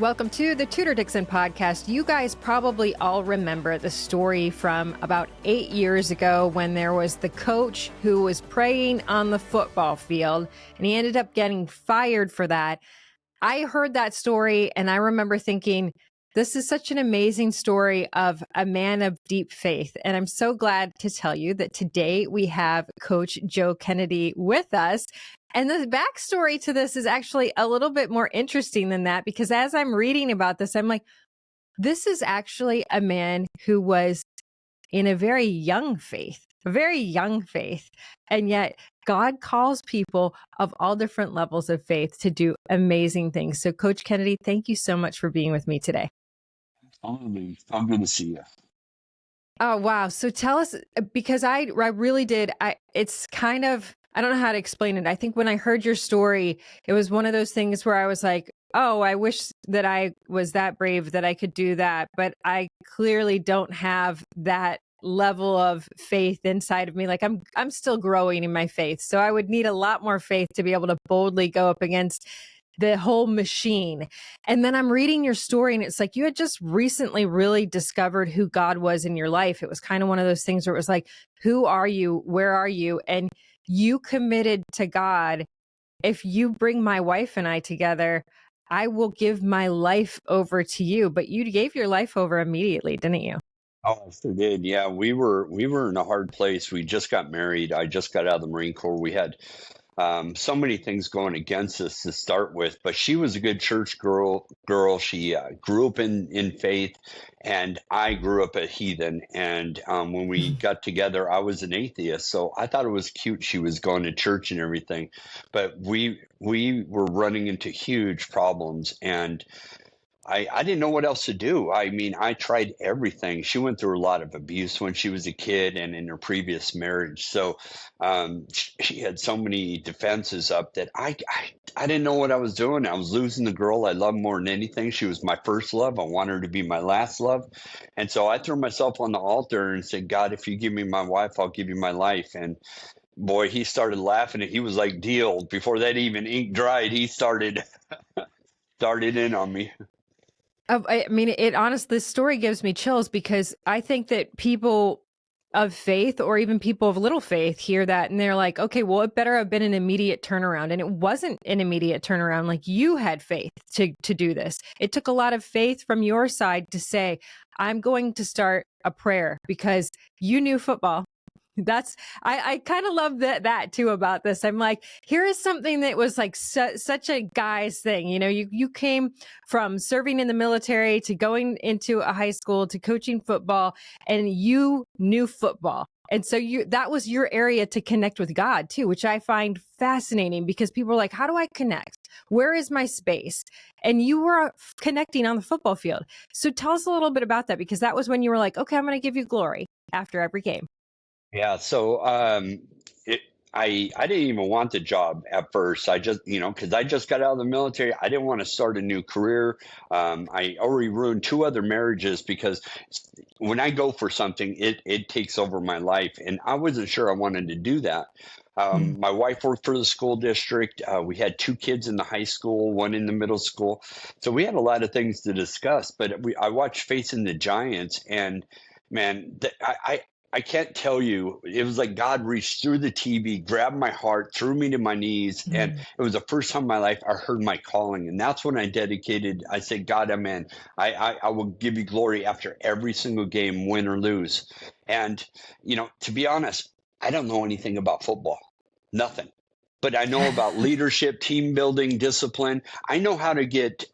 Welcome to the Tudor Dixon Podcast. You guys probably all remember the story from about 8 years ago when there was the coach who was praying on the football field, and he ended up getting fired for that. I heard that story, and I remember thinking, this is such an amazing story of a man of deep faith. And I'm so glad to tell you that today we have Coach Joe Kennedy with us. And the backstory to this is actually a little bit more interesting than that, because as I'm reading about this, I'm like, this is actually a man who was in a very young faith. And yet God calls people of all different levels of faith to do amazing things. So Coach Kennedy, thank you so much for being with me today. Absolutely. So good to see you. Oh, wow. So tell us, because I really did. It's kind of, I don't know how to explain it. I think when I heard your story, it was one of those things where I was like, oh, I wish that I was that brave that I could do that. But I clearly don't have that level of faith inside of me. Like I'm still growing in my faith. So I would need a lot more faith to be able to boldly go up against the whole machine. And then I'm reading your story, and it's like you had just recently really discovered who God was in your life. It was kind of one of those things where it was like, who are you? Where are you? And you committed to God. If you bring my wife and I together, I will give my life over to you. But you gave your life over immediately, didn't you? Oh, I sure did. Yeah, we were in a hard place. We just got married. I just got out of the Marine Corps. We had so many things going against us to start with, but she was a good church girl. She grew up in faith, and I grew up a heathen. And when we got together, I was an atheist. So I thought it was cute she was going to church and everything, but we were running into huge problems, and I didn't know what else to do. I mean, I tried everything. She went through a lot of abuse when she was a kid and in her previous marriage. So she had so many defenses up that I didn't know what I was doing. I was losing the girl I loved more than anything. She was my first love. I wanted her to be my last love. And so I threw myself on the altar and said, God, if you give me my wife, I'll give you my life. And boy, he started laughing. He was like, deal. Before that even ink dried, he started in on me. I mean, it honestly, this story gives me chills, because I think that people of faith, or even people of little faith, hear that and they're like, okay, well, it better have been an immediate turnaround. And it wasn't an immediate turnaround. Like, you had faith to do this. It took a lot of faith from your side to say, I'm going to start a prayer, because you knew football. I kind of love that too about this. I'm like, here is something that was like such a guy's thing. You know, you came from serving in the military to going into a high school to coaching football, and you knew football. And so that was your area to connect with God too, which I find fascinating, because people are like, how do I connect? Where is my space? And you were connecting on the football field. So tell us a little bit about that, because that was when you were like, okay, I'm going to give you glory after every game. Yeah, so I didn't even want the job at first. I just, because I just got out of the military, I didn't want to start a new career. I already ruined 2 other marriages, because when I go for something, it takes over my life, and I wasn't sure I wanted to do that. My wife worked for the school district. We had 2 kids in the high school, 1 in the middle school, so we had a lot of things to discuss. But I watched Facing the Giants, and man, I can't tell you. It was like God reached through the TV, grabbed my heart, threw me to my knees. And it was the first time in my life I heard my calling. And that's when I said, God, I'm in. I will give you glory after every single game, win or lose. And, to be honest, I don't know anything about football. Nothing. But I know about leadership, team building, discipline. I know how to get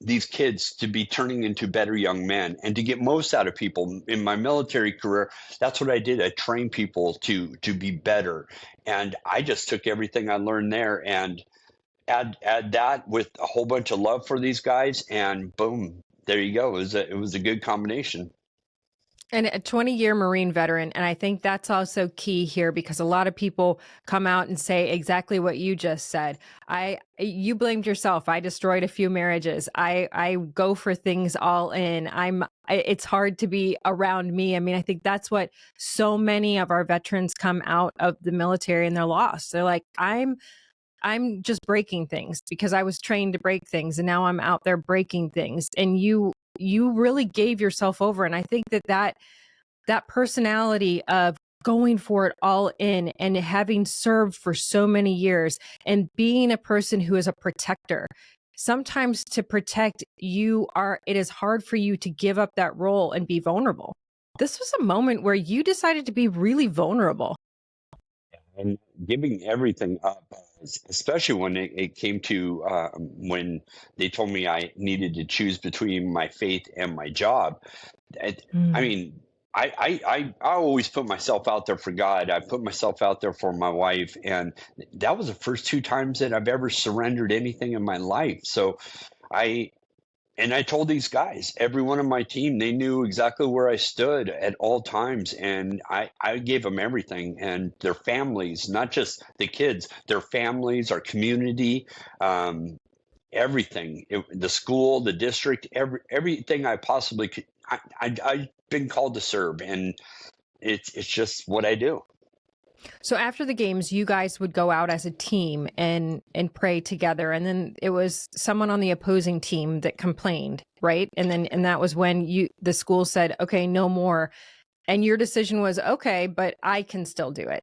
these kids to be turning into better young men and to get most out of people. In my military career, that's what I did. I trained people to be better. And I just took everything I learned there and add that with a whole bunch of love for these guys, and boom, there you go. It was a good combination. And a 20-year Marine veteran. And I think that's also key here, because a lot of people come out and say exactly what you just said. You blamed yourself. I destroyed a few marriages. I go for things all in. It's hard to be around me. I mean, I think that's what so many of our veterans come out of the military, and they're lost. They're like, I'm just breaking things because I was trained to break things, and now I'm out there breaking things. And you really gave yourself over. And I think that personality of going for it all in and having served for so many years and being a person who is a protector. Sometimes to protect it is hard for you to give up that role and be vulnerable. This was a moment where you decided to be really vulnerable. And giving everything up, especially when it came to when they told me I needed to choose between my faith and my job. I mean, I always put myself out there for God. I put myself out there for my wife, and that was the first two times that I've ever surrendered anything in my life. So I I told these guys, every one of my team, they knew exactly where I stood at all times. And I gave them everything, and their families, not just the kids, their families, our community, everything, the school, the district, everything I possibly could. I've been called to serve, and it's just what I do. So after the games, you guys would go out as a team and pray together. And then it was someone on the opposing team that complained, right? And that was when the school said, okay, no more. And your decision was, okay, but I can still do it.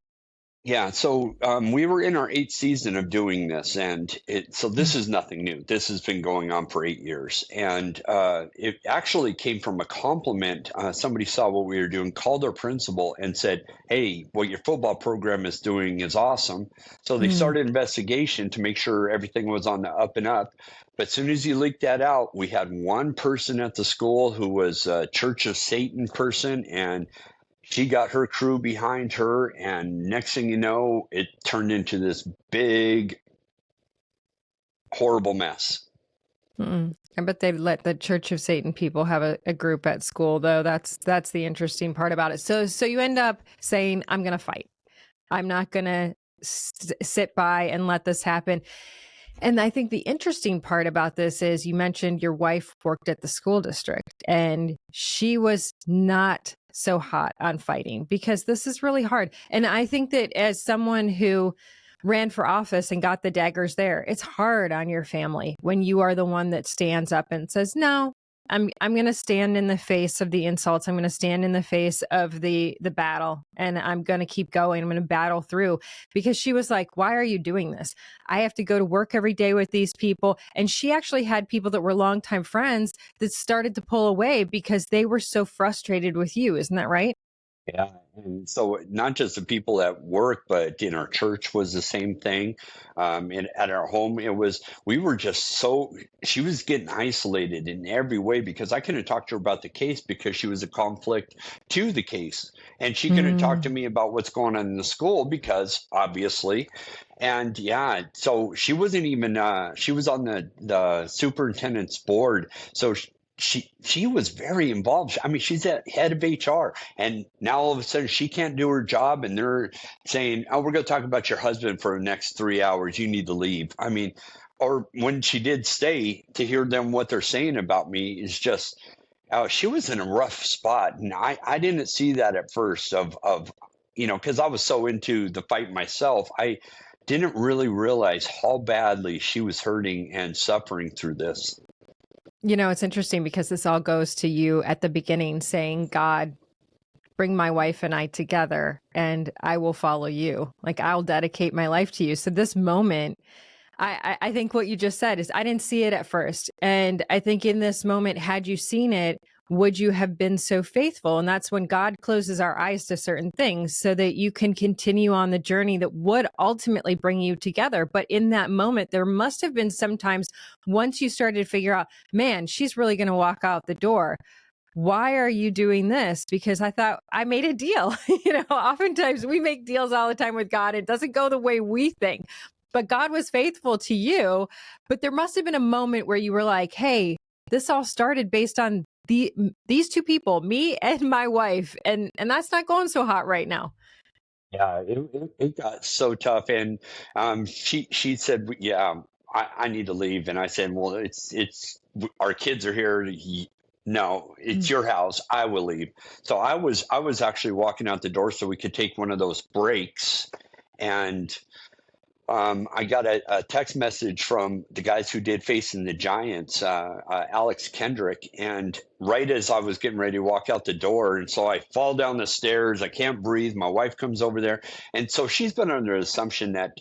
Yeah, so we were in our eighth season of doing this, and so this is nothing new. This has been going on for 8 years, and it actually came from a compliment. Somebody saw what we were doing, called our principal, and said, "Hey, what your football program is doing is awesome." So they started an investigation to make sure everything was on the up and up. But as soon as you leaked that out, we had one person at the school who was a Church of Satan person, and she got her crew behind her, and next thing you know, it turned into this big, horrible mess. I bet they let the Church of Satan people have a group at school, though. That's the interesting part about it. So you end up saying, I'm going to fight. I'm not going to sit by and let this happen. And I think the interesting part about this is you mentioned your wife worked at the school district, and she was not so hot on fighting, because this is really hard. And I think that as someone who ran for office and got the daggers there, it's hard on your family when you are the one that stands up and says, no, I'm going to stand in the face of the insults. I'm going to stand in the face of the battle, and I'm going to keep going. I'm going to battle through. Because she was like, why are you doing this? I have to go to work every day with these people. And she actually had people that were longtime friends that started to pull away because they were so frustrated with you. Isn't that right? Yeah. And so not just the people at work, but in our church was the same thing. And at our home, we were just she was getting isolated in every way, because I couldn't talk to her about the case because she was a conflict to the case. And she couldn't talk to me about what's going on in the school because obviously. And yeah, so she wasn't even, she was on the superintendent's board. So she was very involved. I mean, she's the head of HR, and now all of a sudden she can't do her job, and they're saying, "Oh, we're going to talk about your husband for the next 3 hours. You need to leave." I mean, or when she did stay, to hear them what they're saying about me is just, she was in a rough spot, and I didn't see that at first because I was so into the fight myself. I didn't really realize how badly she was hurting and suffering through this. It's interesting because this all goes to you at the beginning saying, God, bring my wife and I together and I will follow you. Like, I'll dedicate my life to you. So this moment, I think what you just said is I didn't see it at first. And I think in this moment, had you seen it, would you have been so faithful? And that's when God closes our eyes to certain things so that you can continue on the journey that would ultimately bring you together. But in that moment, there must have been sometimes once you started to figure out, man, she's really going to walk out the door. Why are you doing this? Because I thought I made a deal. Oftentimes we make deals all the time with God. It doesn't go the way we think. But God was faithful to you. But there must have been a moment where you were like, hey, this all started based on these two people, me and my wife, and that's not going so hot right now. Yeah, it got so tough, and she said, "Yeah, I need to leave," and I said, "Well, it's our kids are here. No, it's your house. I will leave." So I was actually walking out the door so we could take one of those breaks, and I got a text message from the guys who did Facing the Giants, Alex Kendrick, and right as I was getting ready to walk out the door, and so I fall down the stairs. I can't breathe. My wife comes over there, and so she's been under the assumption that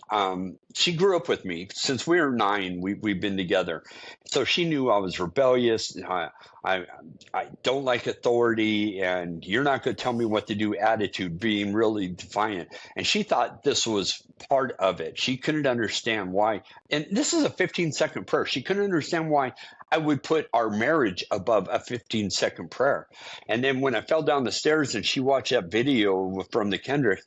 she grew up with me since we were 9. We've been together, so she knew I was rebellious. I I don't like authority, and you're not going to tell me what to do. Attitude, being really defiant, and she thought this was part of it. She couldn't understand why. And this is a 15-second prayer. She couldn't understand why I would put our marriage above a 15-second prayer. And then when I fell down the stairs and she watched that video from the Kendricks,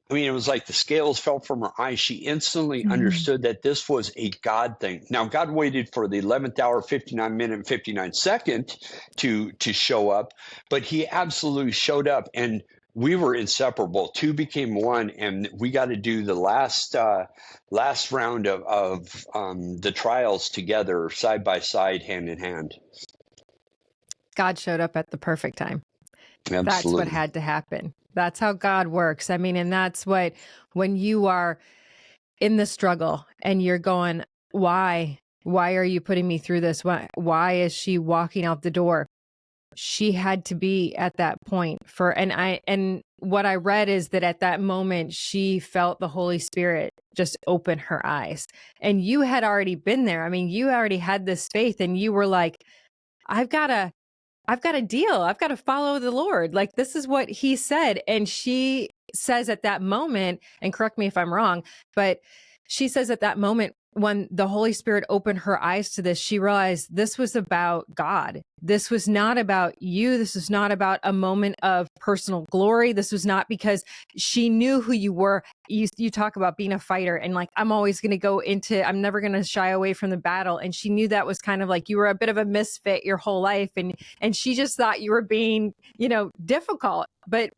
I mean, it was like the scales fell from her eyes. She instantly understood that this was a God thing. Now, God waited for the 11th hour, 59 minute, and 59 second to show up, but he absolutely showed up, and we were inseparable. Two became one, and we got to do the last round of the trials together, side by side, hand in hand. God showed up at the perfect time. Absolutely. That's what had to happen. That's how God works. I mean, and that's what, when you are in the struggle and you're going, why are you putting me through this? Why is she walking out the door? She had to be at that point and what I read is that at that moment, she felt the Holy Spirit just open her eyes, and you had already been there. I mean, you already had this faith, and you were like, I've got a deal. I've got to follow the Lord. Like, this is what he said. And she says at that moment, and correct me if I'm wrong, but she says at that moment, when the Holy Spirit opened her eyes to this, she realized this was about God. This was not about you. This was not about a moment of personal glory. This was not because she knew who you were. You talk about being a fighter and like, I'm never going to shy away from the battle. And she knew that was kind of like, you were a bit of a misfit your whole life. And she just thought you were being, difficult. But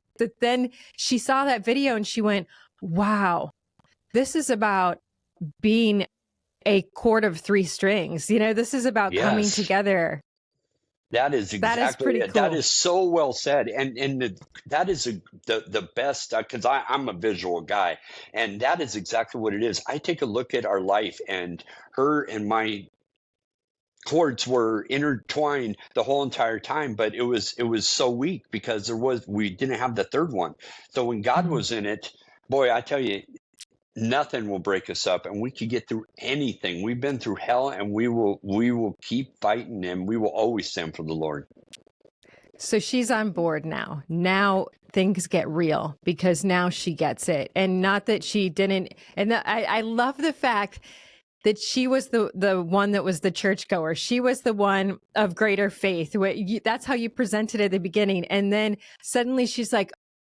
then she saw that video and she went, wow, this is about being a chord of 3 strings. This is about coming together. That is exactly it. Cool. That is so well said. That is the best, because I'm a visual guy, and that is exactly what it is. I take a look at our life, and her and my chords were intertwined the whole entire time, but it was so weak because we didn't have the third one. So when God was in it, boy, I tell you, nothing will break us up, and we can get through anything. We've been through hell, and we will keep fighting, and we will always stand for the Lord. So she's on board now. Now things get real because now she gets it. And not that she didn't. And I love the fact that she was the one that was the churchgoer. She was the one of greater faith. That's how you presented it at the beginning. And then suddenly she's like,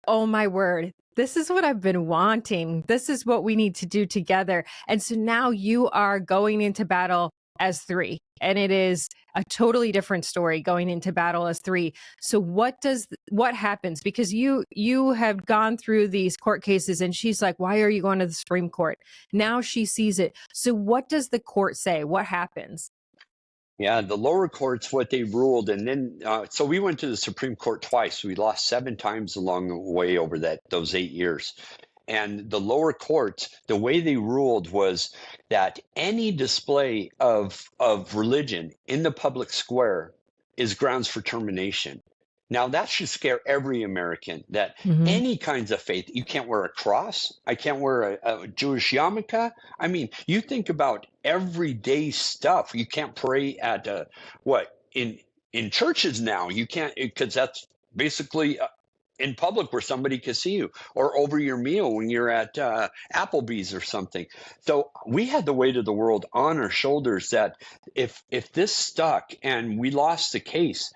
oh my word, this is what I've been wanting. This is what we need to do together. And so now you are going into battle as 3. And it is a totally different story going into battle as 3. So what happens? Because you have gone through these court cases, and she's like, why are you going to the Supreme Court? Now she sees it. So what does the court say? What happens? Yeah, the lower courts, what they ruled, and then so we went to the Supreme Court twice. We lost 7 times along the way over those 8 years. And the lower courts, the way they ruled was that any display of religion in the public square is grounds for termination. Now, that should scare every American, that any kinds of faith, you can't wear a cross. I can't wear a Jewish yarmulke. I mean, you think about everyday stuff. You can't pray at in churches now. You can't, because that's basically in public where somebody can see you, or over your meal when you're at Applebee's or something. So we had the weight of the world on our shoulders that if this stuck and we lost the case,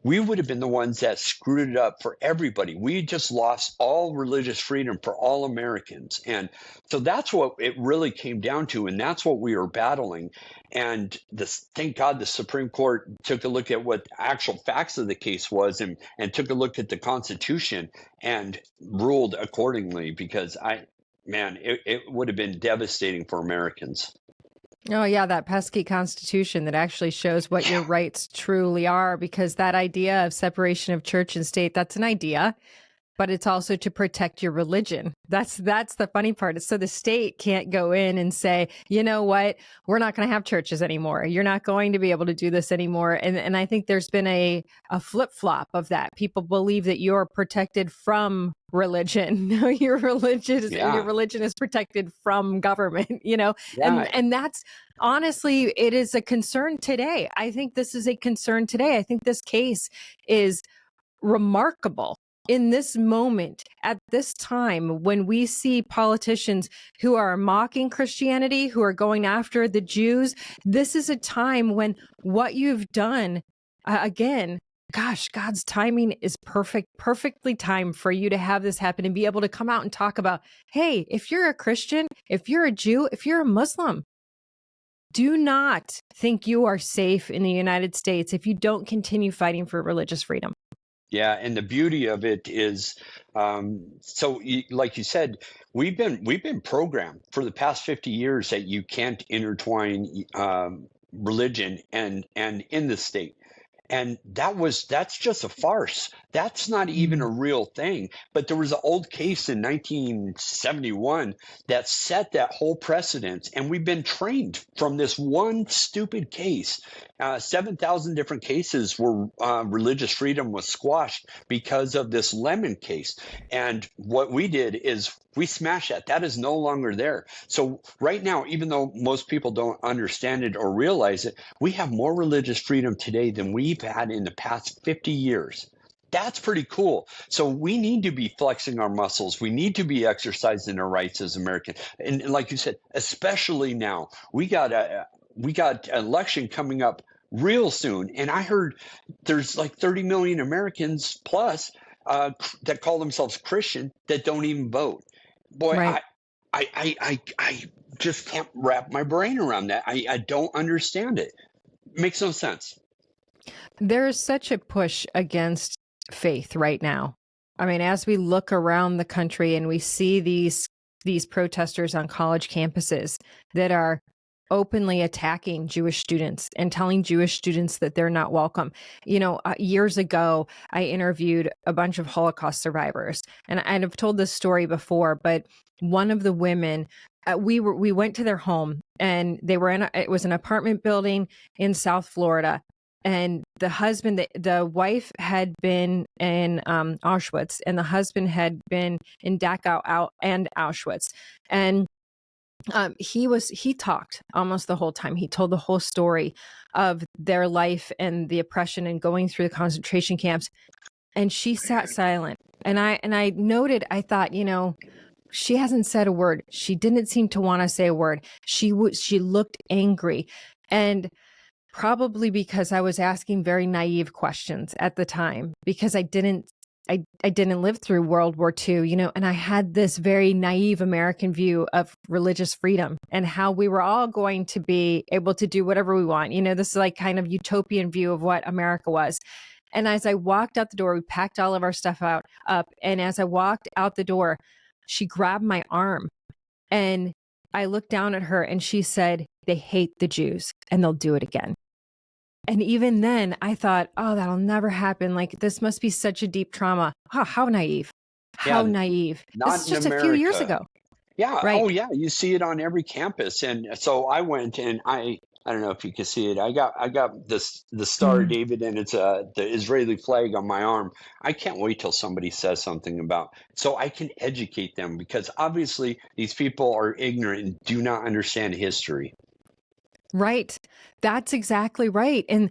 we would have been the ones that screwed it up for everybody. We just lost all religious freedom for all Americans. And so that's what it really came down to. And that's what we were battling. And thank God the Supreme Court took a look at what actual facts of the case was, and took a look at the Constitution and ruled accordingly, because it would have been devastating for Americans. Oh, yeah, that pesky Constitution that actually shows what your rights truly are, because that idea of separation of church and state, that's an idea. but it's also to protect your religion. That's the funny part. So the state can't go in and say, you know what, we're not going to have churches anymore. You're not going to be able to do this anymore. And I think there's been a flip flop of that. People believe that you're protected from religion. No, your religion is protected from government, Yeah. and that's honestly, it is a concern today. I think this is a concern today. I think this case is remarkable in this moment, at this time, when we see politicians who are mocking Christianity, who are going after the Jews. This is a time when what you've done, again, gosh, God's timing is perfectly timed for you to have this happen and be able to come out and talk about, hey, if you're a Christian, if you're a Jew, if you're a Muslim, do not think you are safe in the United States if you don't continue fighting for religious freedom. Yeah, and the beauty of it is, like you said, we've been programmed for the past 50 years that you can't intertwine religion and in the state. And that's just a farce. That's not even a real thing. But there was an old case in 1971 that set that whole precedent. And we've been trained from this one stupid case. 7,000 different cases where religious freedom was squashed because of this Lemon case. And what we did is we smashed that. That is no longer there. So right now, even though most people don't understand it or realize it, we have more religious freedom today than we've had in the past 50 years. That's pretty cool. So we need to be flexing our muscles. We need to be exercising our rights as Americans. And like you said, especially now, we got an election coming up real soon. And I heard there's like 30 million Americans plus that call themselves Christian that don't even vote. Boy, Right. I just can't wrap my brain around that. I don't understand it. Makes no sense. There is such a push against faith right now. I mean, as we look around the country and we see these protesters on college campuses that are openly attacking Jewish students and telling Jewish students that they're not welcome. Years ago, I interviewed a bunch of Holocaust survivors, and I've told this story before, but one of the women, we went to their home, and they were it was an apartment building in South Florida. And the wife had been in Auschwitz, and the husband had been in Dachau and Auschwitz. And he talked almost the whole time. He told the whole story of their life and the oppression and going through the concentration camps. And she sat silent. And I noted, I thought, she hasn't said a word. She didn't seem to want to say a word. She looked angry. And probably because I was asking very naive questions at the time, because I didn't live through World War II, and I had this very naive American view of religious freedom and how we were all going to be able to do whatever we want. This is like kind of utopian view of what America was. And as I walked out the door, we packed all of our stuff up. And as I walked out the door, she grabbed my arm, and I looked down at her, and she said, "They hate the Jews and they'll do it again." And even then I thought, oh, that'll never happen. Like, this must be such a deep trauma. Oh, how naive. How naive. This is just a few years ago. Yeah. Right. Oh, yeah. You see it on every campus. And so I went, and I don't know if you can see it. I got the Star of David, and it's the Israeli flag on my arm. I can't wait till somebody says something about, so I can educate them, because obviously these people are ignorant and do not understand history. Right. That's exactly right. And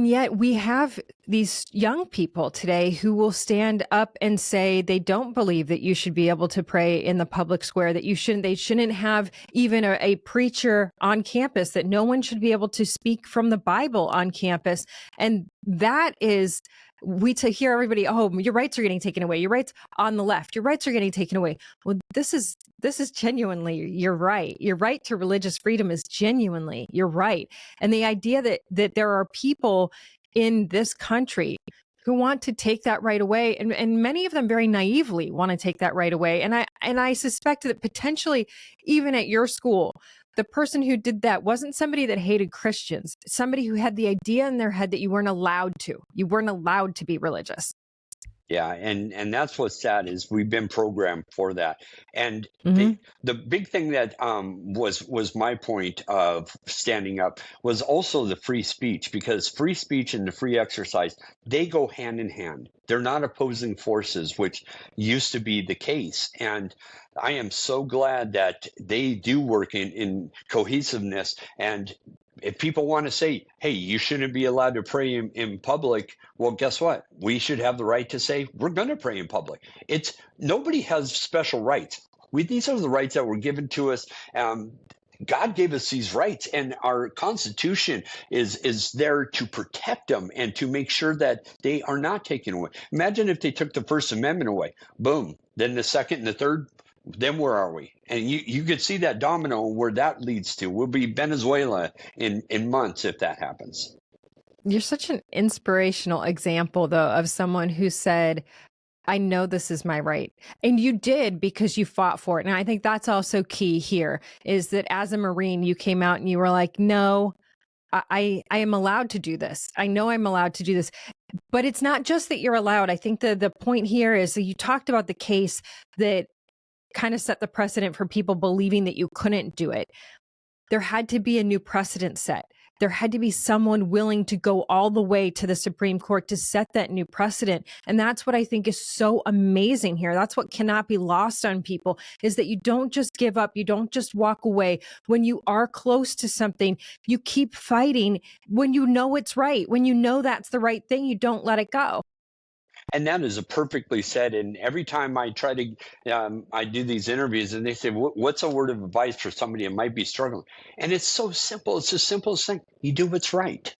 yet we have these young people today who will stand up and say they don't believe that you should be able to pray in the public square, that they shouldn't have even a preacher on campus, that no one should be able to speak from the Bible on campus. And that is, to hear everybody, oh, your rights are getting taken away. Your rights on the left, your rights are getting taken away. Well, this is genuinely your right. Your right to religious freedom is genuinely your right. And the idea that there are people in this country who want to take that right away, and many of them very naively want to take that right away. And I suspect that potentially even at your school, the person who did that wasn't somebody that hated Christians, somebody who had the idea in their head that you weren't allowed to be religious. Yeah, and that's what's sad is we've been programmed for that. And Hmm. the big thing that was my point of standing up was also the free speech, because free speech and the free exercise, they go hand in hand. They're not opposing forces, which used to be the case. And I am so glad that they do work in cohesiveness. And if people want to say, hey, you shouldn't be allowed to pray in public, well, guess what? We should have the right to say we're going to pray in public. It's nobody has special rights. These are the rights that were given to us. God gave us these rights, and our Constitution is there to protect them and to make sure that they are not taken away. Imagine if they took the First Amendment away. Boom. Then the second and the third. Then where are we? And you could see that domino where that leads to. We'll be Venezuela in months if that happens. You're such an inspirational example, though, of someone who said, I know this is my right. And you did because you fought for it. And I think that's also key here is that as a Marine, you came out and you were like, no, I am allowed to do this. I know I'm allowed to do this. But it's not just that you're allowed. I think the point here is that you talked about the case that kind of set the precedent for people believing that you couldn't do it. There had to be a new precedent set. There had to be someone willing to go all the way to the Supreme Court to set that new precedent. And that's what I think is so amazing here. That's what cannot be lost on people is that you don't just give up. You don't just walk away. When you are close to something, you keep fighting when you know it's right. When you know that's the right thing, you don't let it go. And that is a perfectly said. And every time I try to, I do these interviews, and they say, "What's a word of advice for somebody that might be struggling?" And it's so simple. It's the simplest thing. You do what's right.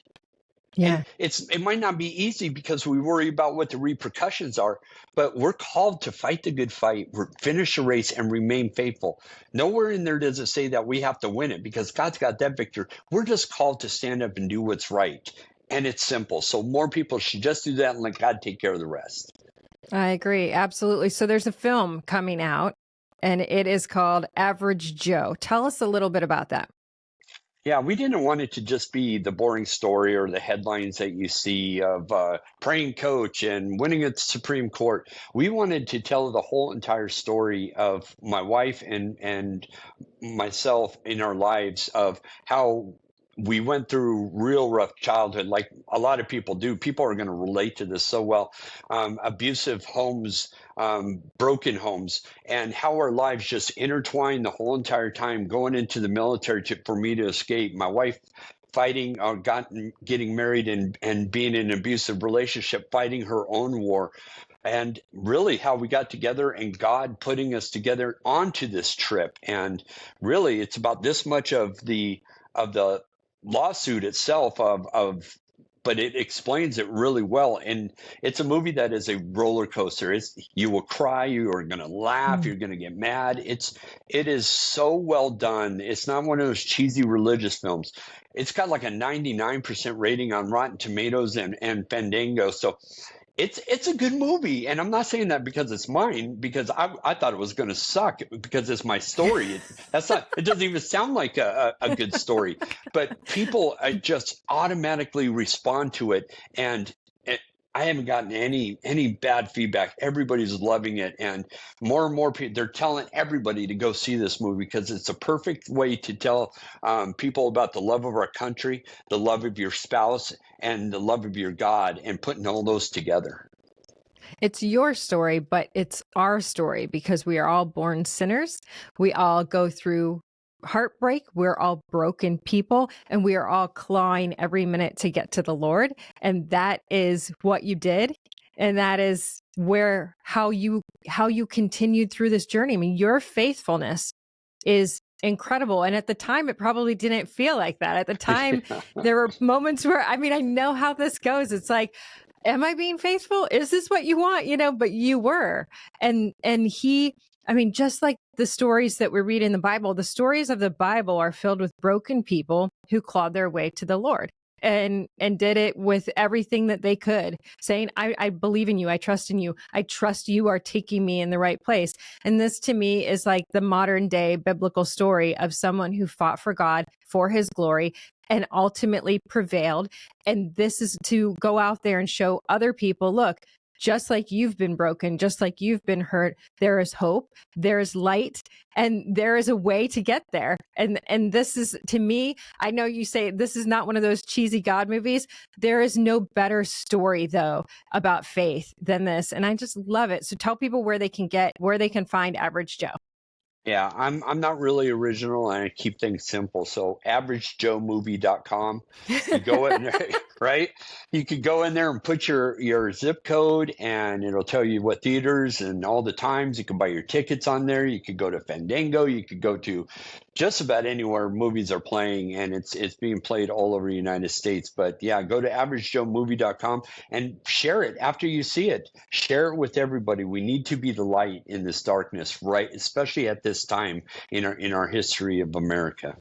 And Yeah. it might not be easy because we worry about what the repercussions are, but we're called to fight the good fight, finish the race, and remain faithful. Nowhere in there does it say that we have to win it because God's got that victory. We're just called to stand up and do what's right. And it's simple. So more people should just do that and let God take care of the rest. I agree. Absolutely. So there's a film coming out and it is called Average Joe. Tell us a little bit about that. Yeah, we didn't want it to just be the boring story or the headlines that you see of praying coach and winning at the Supreme Court. We wanted to tell the whole entire story of my wife and myself in our lives of how we went through real rough childhood, like a lot of people do. People are going to relate to this so well. Abusive homes, broken homes, and how our lives just intertwined the whole entire time going into the military for me to escape. My wife fighting, getting married and being in an abusive relationship, fighting her own war, and really how we got together and God putting us together onto this trip. And really, it's about this much of the lawsuit itself but it explains it really well. And it's a movie that is a roller coaster. You will cry, you are going to laugh, Mm. you're going to get mad. It is so well done. It's not one of those cheesy religious films. It's got like a 99% rating on Rotten Tomatoes and Fandango. So it's a good movie, and I'm not saying that because it's mine, because I thought it was going to suck because it's my story. It doesn't even sound like a good story, but people just automatically respond to it, and I haven't gotten any bad feedback. Everybody's loving it, and more people, they're telling everybody to go see this movie because it's a perfect way to tell people about the love of our country, the love of your spouse, and the love of your God, and putting all those together. It's your story, but it's our story because we are all born sinners. We all go through heartbreak. We're all broken people and we are all clawing every minute to get to the Lord. And that is what you did. And that is how you continued through this journey. I mean, your faithfulness is incredible. And at the time, it probably didn't feel like that. At the time, there were moments where, I mean, I know how this goes. It's like, am I being faithful? Is this what you want? But you were. And I mean, just like the stories that we read in the Bible, the stories of the Bible are filled with broken people who clawed their way to the Lord and did it with everything that they could, saying, I believe in you. I trust in you. I trust you are taking me in the right place. And this to me is like the modern day biblical story of someone who fought for God, for his glory, and ultimately prevailed. And this is to go out there and show other people, look, just like you've been broken, just like you've been hurt, there is hope, there is light, and there is a way to get there. And this is, to me, I know you say this is not one of those cheesy God movies. There is no better story, though, about faith than this. And I just love it. So tell people where they can find Average Joe. Yeah, I'm not really original and I keep things simple. So averagejoemovie.com. You go in there, right? You could go in there and put your zip code and it'll tell you what theaters and all the times. You can buy your tickets on there. You could go to Fandango. You could go to just about anywhere movies are playing, and it's being played all over the United States. But yeah, go to averagejoemovie.com and share it after you see it. Share it with everybody. We need to be the light in this darkness, right? Especially at this time in our history of America.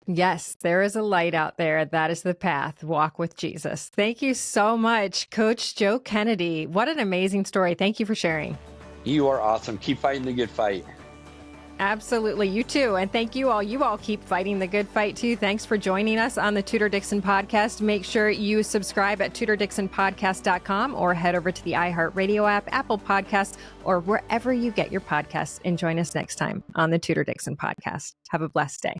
Yes, there is a light out there. That is the path. Walk with Jesus. Thank you so much, Coach Joe Kennedy. What an amazing story. Thank you for sharing. You are awesome. Keep fighting the good fight. Absolutely. You too. And thank you all. You all keep fighting the good fight too. Thanks for joining us on the Tudor Dixon Podcast. Make sure you subscribe at TudorDixonPodcast.com or head over to the iHeartRadio app, Apple Podcasts, or wherever you get your podcasts. And join us next time on the Tudor Dixon Podcast. Have a blessed day.